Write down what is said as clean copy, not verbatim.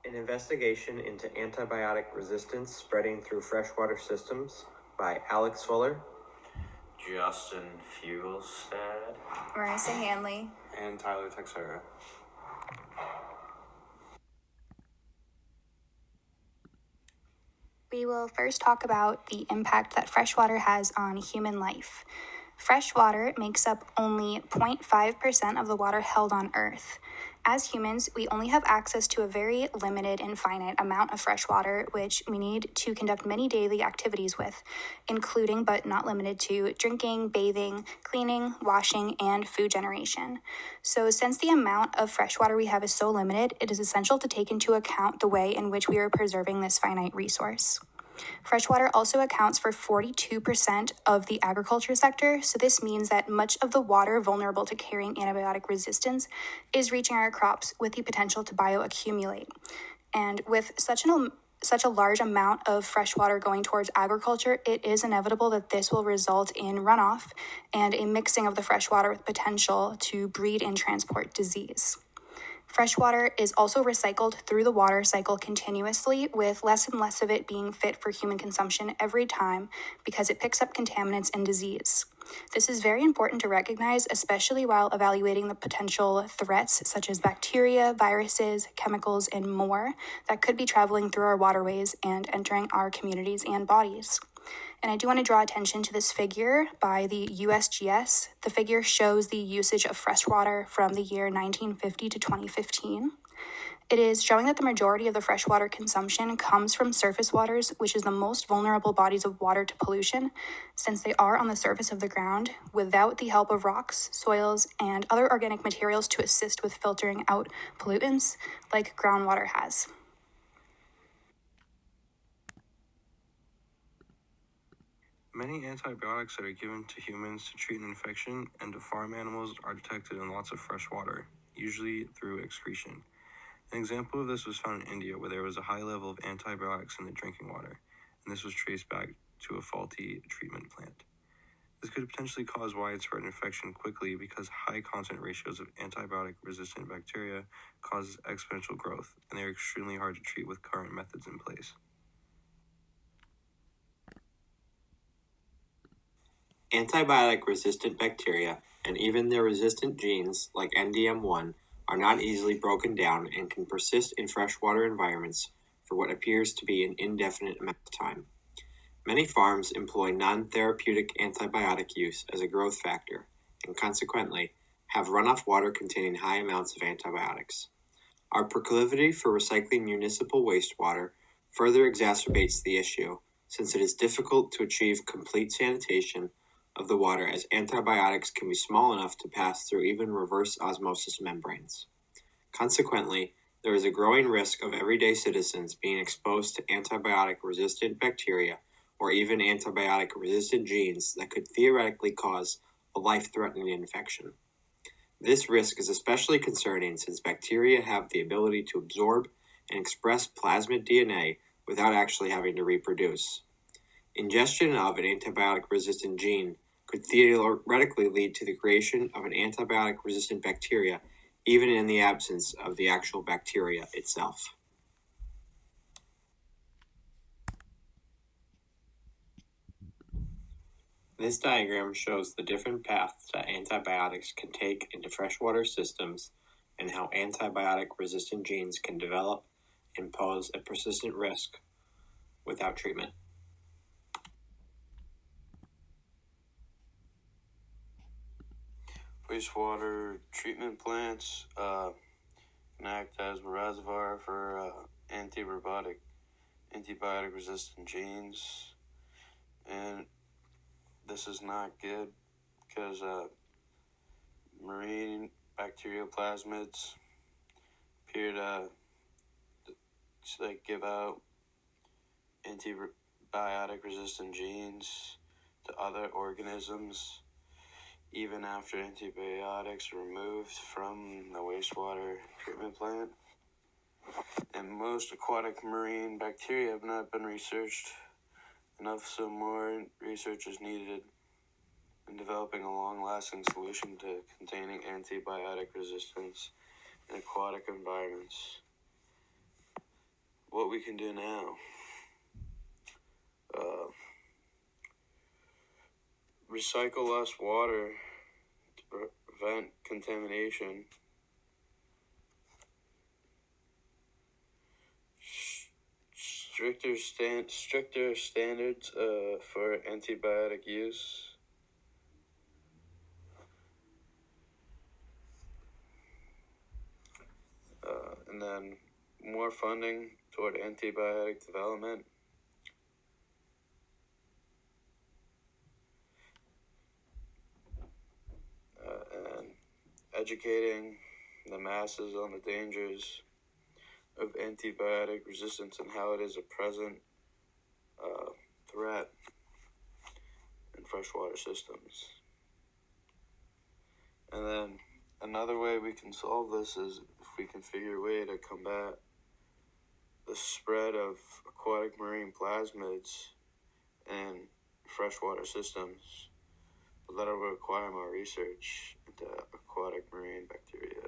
An investigation into antibiotic resistance spreading through freshwater systems by Alex Fuller, Justin Fuglestad, Marissa Hanley, and Tyler Teixeira. We will first talk about the impact that freshwater has on human life. Freshwater makes up only 0.5% of the water held on Earth. As humans, we only have access to a very limited and finite amount of fresh water, which we need to conduct many daily activities with, including but not limited to drinking, bathing, cleaning, washing, and food generation. So since the amount of fresh water we have is so limited, it is essential to take into account the way in which we are preserving this finite resource. Freshwater also accounts for 42% of the agriculture sector, so this means that much of the water vulnerable to carrying antibiotic resistance is reaching our crops with the potential to bioaccumulate. And with such a large amount of fresh water going towards agriculture, it is inevitable that this will result in runoff and a mixing of the fresh water with potential to breed and transport disease. Freshwater is also recycled through the water cycle continuously, with less and less of it being fit for human consumption every time because it picks up contaminants and disease. This is very important to recognize, especially while evaluating the potential threats such as bacteria, viruses, chemicals, and more that could be traveling through our waterways and entering our communities and bodies. And I do want to draw attention to this figure by the USGS. The figure shows the usage of freshwater from the year 1950 to 2015. It is showing that the majority of the freshwater consumption comes from surface waters, which is the most vulnerable bodies of water to pollution, since they are on the surface of the ground without the help of rocks, soils, and other organic materials to assist with filtering out pollutants like groundwater has. Many antibiotics that are given to humans to treat an infection and to farm animals are detected in lots of fresh water, usually through excretion. An example of this was found in India, where there was a high level of antibiotics in the drinking water, and this was traced back to a faulty treatment plant. This could potentially cause widespread infection quickly because high constant ratios of antibiotic-resistant bacteria causes exponential growth, and they are extremely hard to treat with current methods in place. Antibiotic-resistant bacteria and even their resistant genes, like NDM1, are not easily broken down and can persist in freshwater environments for what appears to be an indefinite amount of time. Many farms employ non-therapeutic antibiotic use as a growth factor, and consequently have runoff water containing high amounts of antibiotics. Our proclivity for recycling municipal wastewater further exacerbates the issue, since it is difficult to achieve complete sanitation of the water, as antibiotics can be small enough to pass through even reverse osmosis membranes. Consequently, there is a growing risk of everyday citizens being exposed to antibiotic-resistant bacteria or even antibiotic-resistant genes that could theoretically cause a life-threatening infection. This risk is especially concerning since bacteria have the ability to absorb and express plasmid DNA without actually having to reproduce. Ingestion of an antibiotic-resistant gene could theoretically lead to the creation of an antibiotic-resistant bacteria, even in the absence of the actual bacteria itself. This diagram shows the different paths that antibiotics can take into freshwater systems and how antibiotic-resistant genes can develop and pose a persistent risk without treatment. Wastewater treatment plants can act as a reservoir for antibiotic-resistant genes, and this is not good because marine bacterial plasmids appear to give out antibiotic-resistant genes to other organisms even after antibiotics are removed from the wastewater treatment plant. And most aquatic marine bacteria have not been researched enough, so more research is needed in developing a long-lasting solution to containing antibiotic resistance in aquatic environments. what we can do now. Recycle less water to prevent contamination. Stricter standards for antibiotic use. And then more funding toward antibiotic development. And educating the masses on the dangers of antibiotic resistance and how it is a present threat in freshwater systems. And then another way we can solve this is if we can figure a way to combat the spread of aquatic marine plasmids in freshwater systems. But that'll require more research into aquatic marine bacteria.